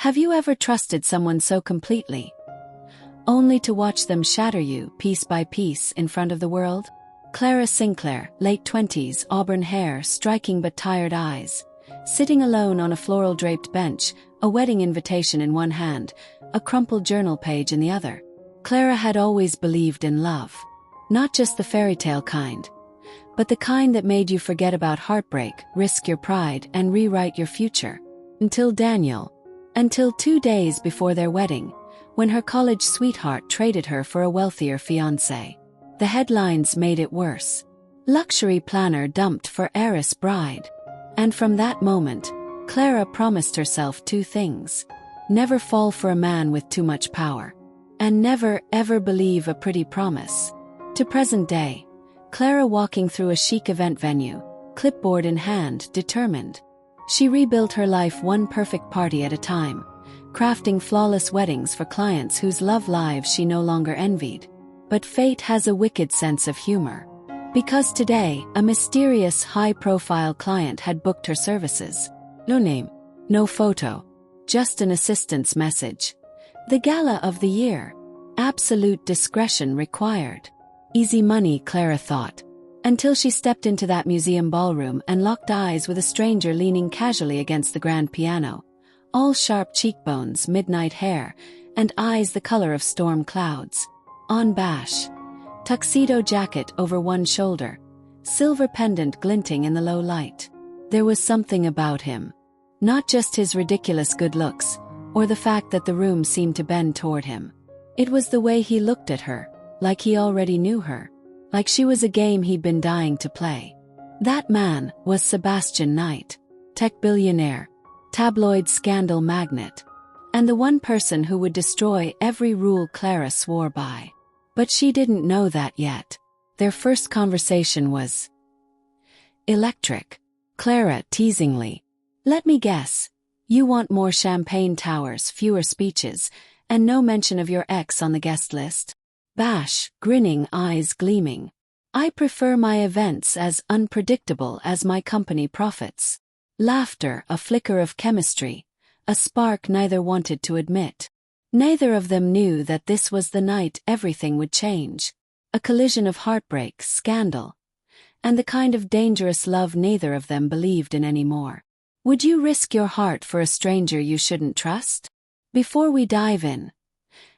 Have you ever trusted someone so completely, only to watch them shatter you piece by piece in front of the world? Clara Sinclair, late 20s, auburn hair, striking but tired eyes, sitting alone on a floral-draped bench, a wedding invitation in one hand, a crumpled journal page in the other. Clara had always believed in love. Not just the fairy tale kind, but the kind that made you forget about heartbreak, risk your pride, and rewrite your future. Until 2 days before their wedding, when her college sweetheart traded her for a wealthier fiancé. The headlines made it worse. Luxury planner dumped for heiress bride. And from that moment, Clara promised herself 2 things. Never fall for a man with too much power. And never, ever believe a pretty promise. To present day, Clara walking through a chic event venue, clipboard in hand, determined. She rebuilt her life one perfect party at a time, crafting flawless weddings for clients whose love lives she no longer envied. But fate has a wicked sense of humor. Because today, a mysterious, high-profile client had booked her services. No name, no photo, just an assistant's message. The gala of the year. Absolute discretion required. Easy money, Clara thought. Until she stepped into that museum ballroom and locked eyes with a stranger leaning casually against the grand piano. All sharp cheekbones, midnight hair, and eyes the color of storm clouds. On Bash. Tuxedo jacket over one shoulder, silver pendant glinting in the low light. There was something about him. Not just his ridiculous good looks, or the fact that the room seemed to bend toward him. It was the way he looked at her, like he already knew her. Like she was a game he'd been dying to play. That man was Sebastian Knight, tech billionaire, tabloid scandal magnate, and the one person who would destroy every rule Clara swore by. But she didn't know that yet. Their first conversation was electric. Clara, teasingly. Let me guess. You want more champagne towers, fewer speeches, and no mention of your ex on the guest list? Bash, grinning, eyes gleaming. I prefer my events as unpredictable as my company profits. Laughter, a flicker of chemistry, a spark neither wanted to admit. Neither of them knew that this was the night everything would change. A collision of heartbreak, scandal, and the kind of dangerous love neither of them believed in anymore. Would you risk your heart for a stranger you shouldn't trust? Before we dive in,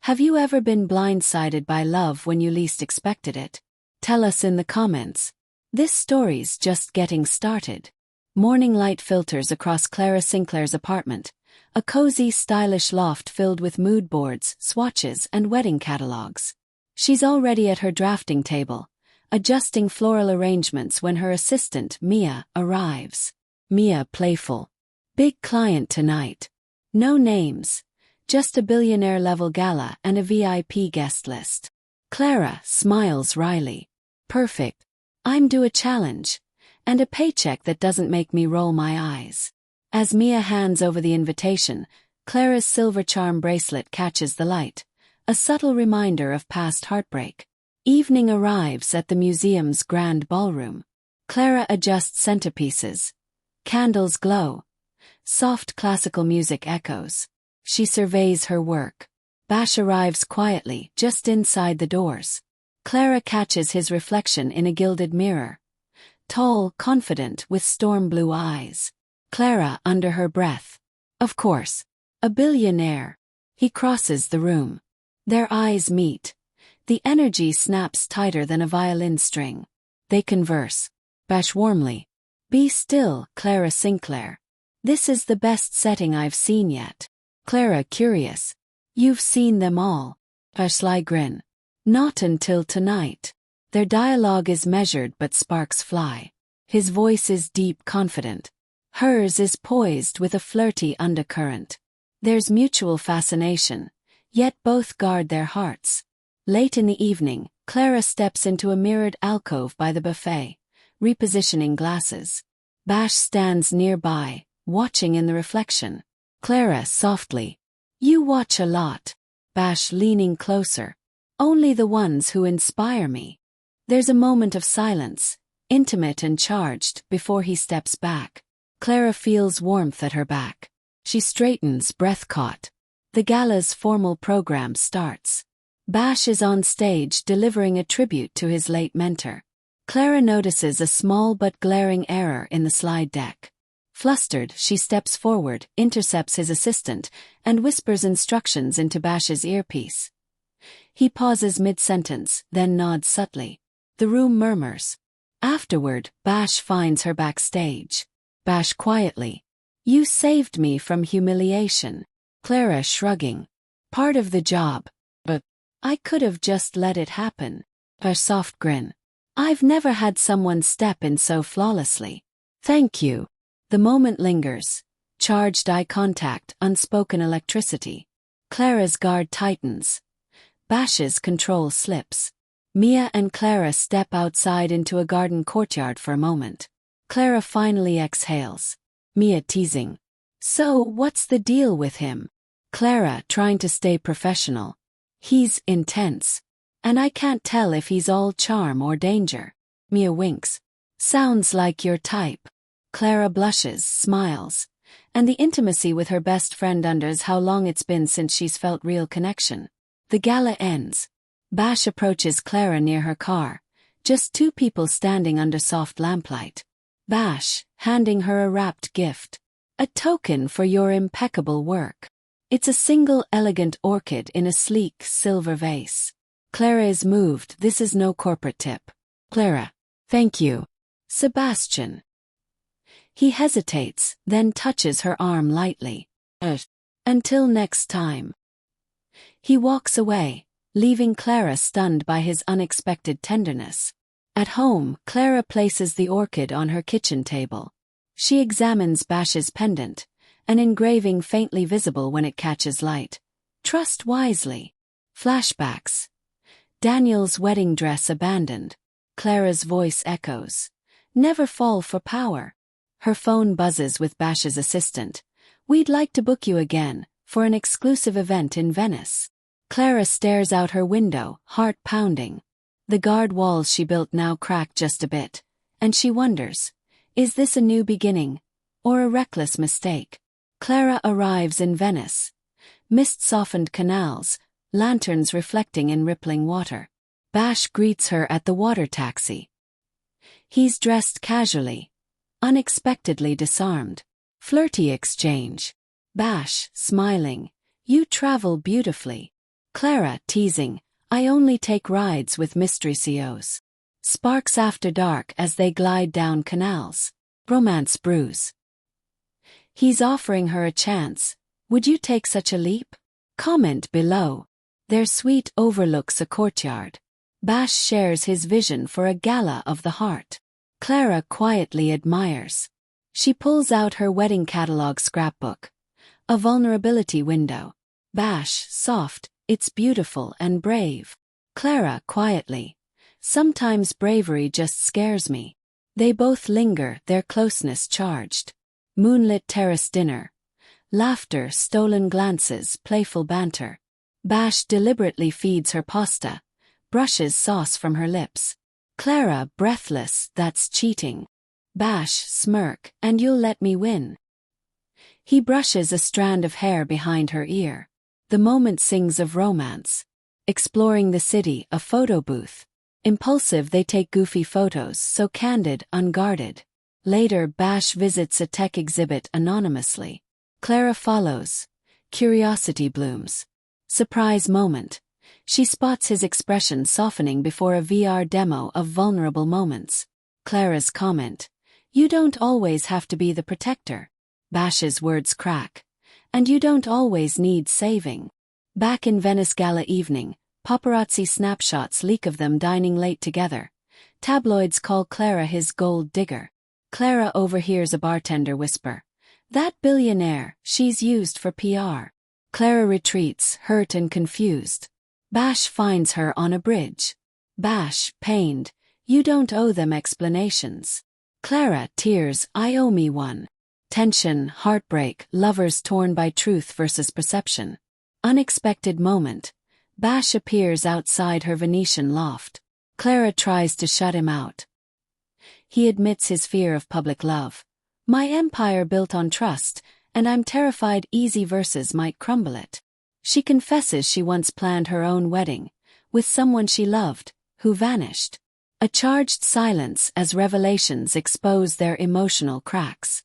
have you ever been blindsided by love when you least expected it? Tell us in the comments. This story's just getting started. Morning light filters across Clara Sinclair's apartment, a cozy, stylish loft filled with mood boards, swatches, and wedding catalogs. She's already at her drafting table, adjusting floral arrangements when her assistant, Mia, arrives. Mia, playful. Big client tonight. No names. Just a billionaire-level gala and a VIP guest list. Clara smiles wryly. Perfect. I'm due a challenge. And a paycheck that doesn't make me roll my eyes. As Mia hands over the invitation, Clara's silver charm bracelet catches the light. A subtle reminder of past heartbreak. Evening arrives at the museum's grand ballroom. Clara adjusts centerpieces. Candles glow. Soft classical music echoes. She surveys her work. Bash arrives quietly, just inside the doors. Clara catches his reflection in a gilded mirror. Tall, confident, with storm blue eyes. Clara, under her breath. Of course. A billionaire. He crosses the room. Their eyes meet. The energy snaps tighter than a violin string. They converse. Bash warmly. Be still, Clara Sinclair. This is the best setting I've seen yet. Clara, curious. You've seen them all. A sly grin. Not until tonight. Their dialogue is measured but sparks fly. His voice is deep, confident. Hers is poised with a flirty undercurrent. There's mutual fascination, yet both guard their hearts. Late in the evening, Clara steps into a mirrored alcove by the buffet, repositioning glasses. Bash stands nearby, watching in the reflection. Clara, softly. You watch a lot. Bash, leaning closer. Only the ones who inspire me. There's a moment of silence, intimate and charged, before he steps back. Clara feels warmth at her back. She straightens, breath caught. The gala's formal program starts. Bash is on stage delivering a tribute to his late mentor. Clara notices a small but glaring error in the slide deck. Flustered, she steps forward, intercepts his assistant, and whispers instructions into Bash's earpiece. He pauses mid-sentence, then nods subtly. The room murmurs. Afterward, Bash finds her backstage. Bash quietly. "You saved me from humiliation." Clara shrugging. "Part of the job. But I could have just let it happen." A soft grin. "I've never had someone step in so flawlessly. Thank you." The moment lingers. Charged eye contact, unspoken electricity. Clara's guard tightens. Bash's control slips. Mia and Clara step outside into a garden courtyard for a moment. Clara finally exhales. Mia teasing. "So, what's the deal with him?" Clara trying to stay professional. "He's intense. And I can't tell if he's all charm or danger." Mia winks. "Sounds like your type." Clara blushes, smiles. And the intimacy with her best friend unders how long it's been since she's felt real connection. The gala ends. Bash approaches Clara near her car. Just two people standing under soft lamplight. Bash, handing her a wrapped gift. "A token for your impeccable work." It's a single elegant orchid in a sleek silver vase. Clara is moved. This is no corporate tip. Clara. "Thank you." Sebastian. He hesitates, then touches her arm lightly. Until next time." He walks away, leaving Clara stunned by his unexpected tenderness. At home, Clara places the orchid on her kitchen table. She examines Bash's pendant, an engraving faintly visible when it catches light. "Trust wisely." Flashbacks. Daniel's wedding dress abandoned. Clara's voice echoes. "Never fall for power." Her phone buzzes with Bash's assistant. "We'd like to book you again, for an exclusive event in Venice." Clara stares out her window, heart pounding. The guard walls she built now crack just a bit, and she wonders, is this a new beginning, or a reckless mistake? Clara arrives in Venice. Mist-softened canals, lanterns reflecting in rippling water. Bash greets her at the water taxi. He's dressed casually. Unexpectedly disarmed. Flirty exchange. Bash, smiling. "You travel beautifully." Clara, teasing. "I only take rides with mystery COs." Sparks after dark as they glide down canals. Romance brews. He's offering her a chance. Would you take such a leap? Comment below. Their suite overlooks a courtyard. Bash shares his vision for a gala of the heart. Clara quietly admires. She pulls out her wedding catalog scrapbook. A vulnerability window. Bash, soft, "It's beautiful and brave." Clara, quietly. "Sometimes bravery just scares me." They both linger, their closeness charged. Moonlit terrace dinner. Laughter, stolen glances, playful banter. Bash deliberately feeds her pasta. Brushes sauce from her lips. Clara, breathless, "That's cheating." Bash, smirk, "And you'll let me win." He brushes a strand of hair behind her ear. The moment sings of romance. Exploring the city, a photo booth. Impulsive, they take goofy photos, so candid, unguarded. Later, Bash visits a tech exhibit anonymously. Clara follows. Curiosity blooms. Surprise moment. She spots his expression softening before a VR demo of vulnerable moments. Clara's comment. "You don't always have to be the protector." Bash's words crack. "And you don't always need saving." Back in Venice gala evening, paparazzi snapshots leak of them dining late together. Tabloids call Clara his gold digger. Clara overhears a bartender whisper. "That billionaire, she's used for PR." Clara retreats, hurt and confused. Bash finds her on a bridge. Bash, pained. "You don't owe them explanations." Clara, tears. "I owe me one." Tension, heartbreak, lovers torn by truth versus perception. Unexpected moment. Bash appears outside her Venetian loft. Clara tries to shut him out. He admits his fear of public love. "My empire built on trust, and I'm terrified easy verses might crumble it. She confesses she once planned her own wedding, with someone she loved, who vanished. A charged silence as revelations expose their emotional cracks.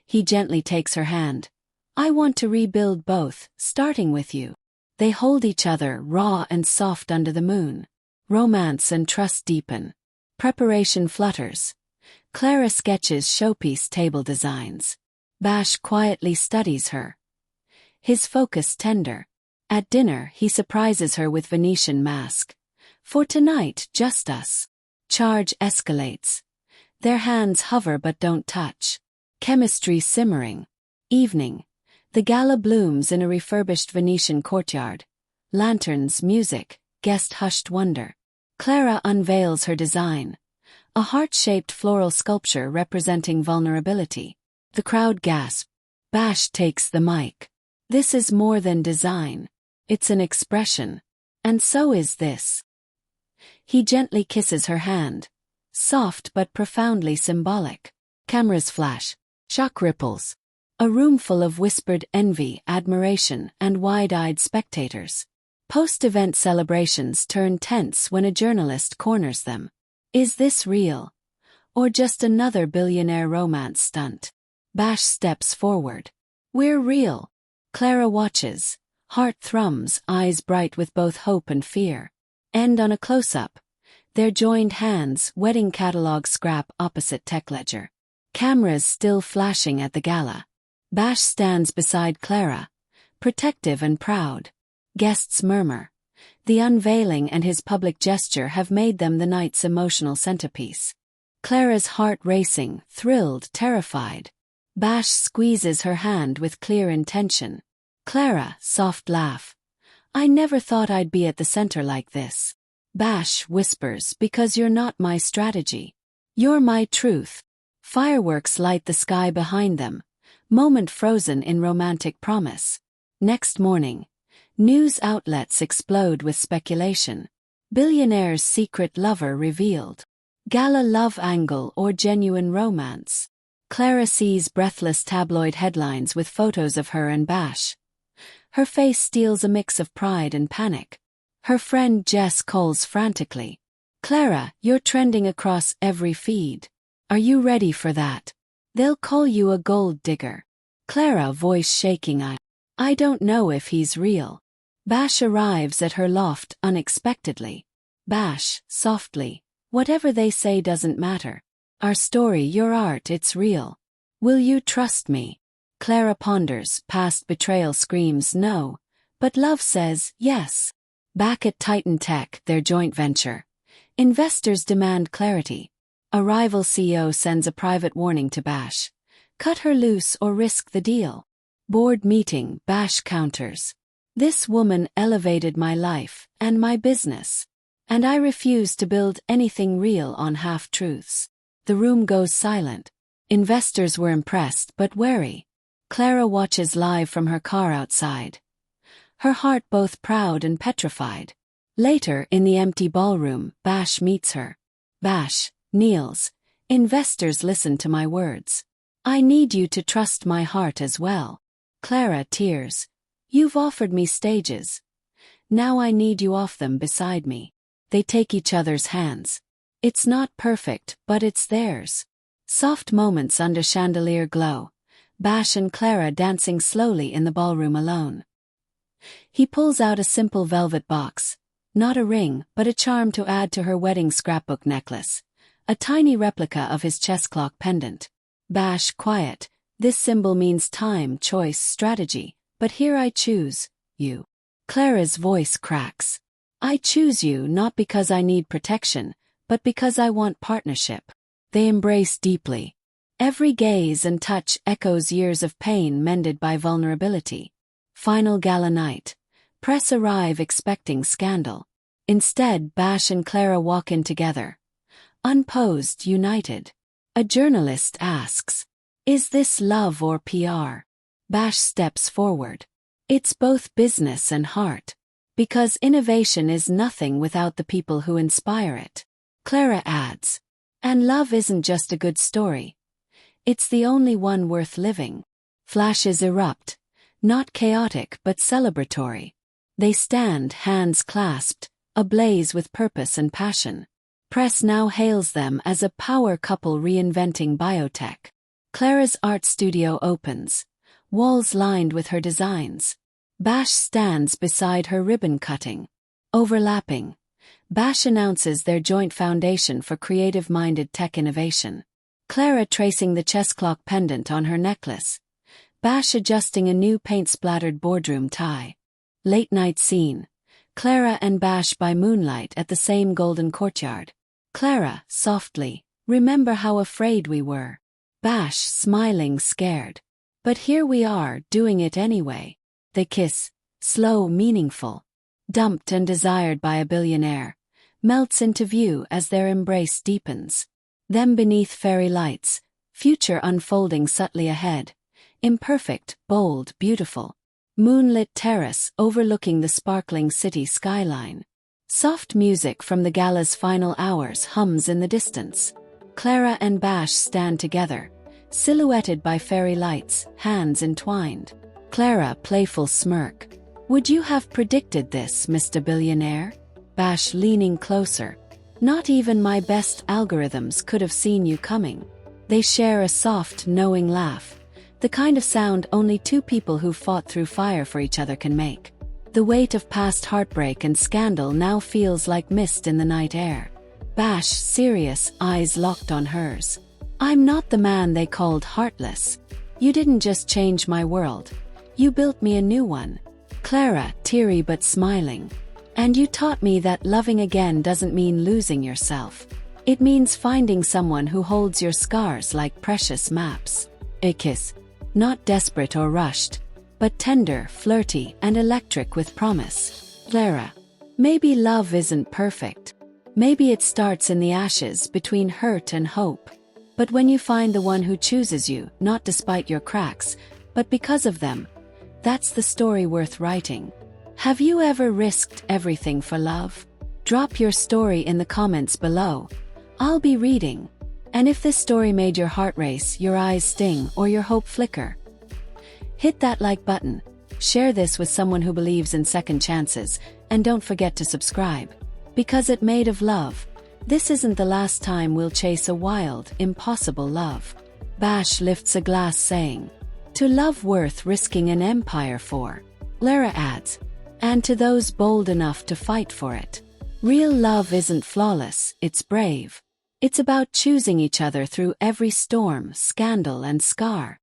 He gently takes her hand. I want to rebuild both, starting with you. They hold each other raw and soft under the moon. Romance and trust deepen. Preparation flutters. Clara sketches showpiece table designs. Bash quietly studies her. His focus tender. At dinner he surprises her with Venetian mask. For tonight, just us. Charge escalates. Their hands hover but don't touch. Chemistry simmering. Evening. The gala blooms in a refurbished Venetian courtyard. Lanterns, music, guest-hushed wonder. Clara unveils her design. A heart-shaped floral sculpture representing vulnerability. The crowd gasps. Bash takes the mic. This is more than design. It's an expression. And so is this. He gently kisses her hand. Soft but profoundly symbolic. Cameras flash. Shock ripples. A room full of whispered envy, admiration, and wide-eyed spectators. Post-event celebrations turn tense when a journalist corners them. Is this real? Or just another billionaire romance stunt? Bash steps forward. We're real. Clara watches. Heart thrums, eyes bright with both hope and fear. End on a close-up. Their joined hands, wedding catalog scrap opposite tech ledger. Cameras still flashing at the gala. Bash stands beside Clara, protective and proud. Guests murmur. The unveiling and his public gesture have made them the night's emotional centerpiece. Clara's heart racing, thrilled, terrified. Bash squeezes her hand with clear intention. Clara, soft laugh. I never thought I'd be at the center like this. Bash whispers, because you're not my strategy. You're my truth. Fireworks light the sky behind them. Moment frozen in romantic promise. Next morning. News outlets explode with speculation. Billionaire's secret lover revealed. Gala love angle or genuine romance. Clara sees breathless tabloid headlines with photos of her and Bash. Her face steals a mix of pride and panic. Her friend Jess calls frantically. Clara, you're trending across every feed. Are you ready for that? They'll call you a gold digger. Clara, voice shaking. I don't know if he's real. Bash arrives at her loft unexpectedly. Bash, softly. Whatever they say doesn't matter. Our story, your art, it's real. Will you trust me? Clara ponders, past betrayal screams no. But love says yes. Back at Titan Tech, their joint venture. Investors demand clarity. A rival CEO sends a private warning to Bash. Cut her loose or risk the deal. Board meeting, Bash counters. This woman elevated my life and my business. And I refuse to build anything real on half-truths. The room goes silent. Investors were impressed but wary. Clara watches live from her car outside. Her heart both proud and petrified. Later, in the empty ballroom, Bash meets her. Bash kneels. Investors, listen to my words. I need you to trust my heart as well. Clara tears. You've offered me stages. Now I need you off them beside me. They take each other's hands. It's not perfect, but it's theirs. Soft moments under chandelier glow. Bash and Clara dancing slowly in the ballroom alone. He pulls out a simple velvet box. Not a ring, but a charm to add to her wedding scrapbook necklace. A tiny replica of his chess clock pendant. Bash, quiet. This symbol means time, choice, strategy. But here I choose you. Clara's voice cracks. I choose you not because I need protection, but because I want partnership. They embrace deeply. Every gaze and touch echoes years of pain mended by vulnerability. Final gala night. Press arrive expecting scandal. Instead, Bash and Clara walk in together. Unposed, united. A journalist asks, is this love or PR? Bash steps forward. It's both business and heart. Because innovation is nothing without the people who inspire it. Clara adds, and love isn't just a good story. It's the only one worth living. Flashes erupt, not chaotic but celebratory. They stand, hands clasped, ablaze with purpose and passion. Press now hails them as a power couple reinventing biotech. Clara's art studio opens, walls lined with her designs. Bash stands beside her ribbon cutting. Overlapping, Bash announces their joint foundation for creative-minded tech innovation. Clara tracing the chess clock pendant on her necklace. Bash adjusting a new paint-splattered boardroom tie. Late-night scene. Clara and Bash by moonlight at the same golden courtyard. Clara, softly, remember how afraid we were. Bash, smiling, scared. But here we are, doing it anyway. They kiss, slow, meaningful. Dumped and desired by a billionaire. Melts into view as their embrace deepens. Them beneath fairy lights, future unfolding subtly ahead. Imperfect, bold, beautiful. Moonlit terrace overlooking the sparkling city skyline. Soft music from the gala's final hours hums in the distance. Clara and Bash stand together, silhouetted by fairy lights, hands entwined. Clara, playful smirk. Would you have predicted this, Mr. Billionaire? Bash leaning closer. Not even my best algorithms could have seen you coming. They share a soft, knowing laugh. The kind of sound only two people who fought through fire for each other can make. The weight of past heartbreak and scandal now feels like mist in the night air. Bash, serious, eyes locked on hers. I'm not the man they called heartless. You didn't just change my world. You built me a new one. Clara, teary but smiling. And you taught me that loving again doesn't mean losing yourself. It means finding someone who holds your scars like precious maps. A kiss. Not desperate or rushed, but tender, flirty, and electric with promise. Clara. Maybe love isn't perfect. Maybe it starts in the ashes between hurt and hope. But when you find the one who chooses you, not despite your cracks, but because of them, that's the story worth writing. Have you ever risked everything for love? Drop your story in the comments below. I'll be reading. And if this story made your heart race, your eyes sting, or your hope flicker, hit that like button, share this with someone who believes in second chances, and don't forget to subscribe. Because it made of love, this isn't the last time we'll chase a wild, impossible love. Bash lifts a glass saying, to love worth risking an empire for. Clara adds, and to those bold enough to fight for it. Real love isn't flawless, it's brave. It's about choosing each other through every storm, scandal, and scar.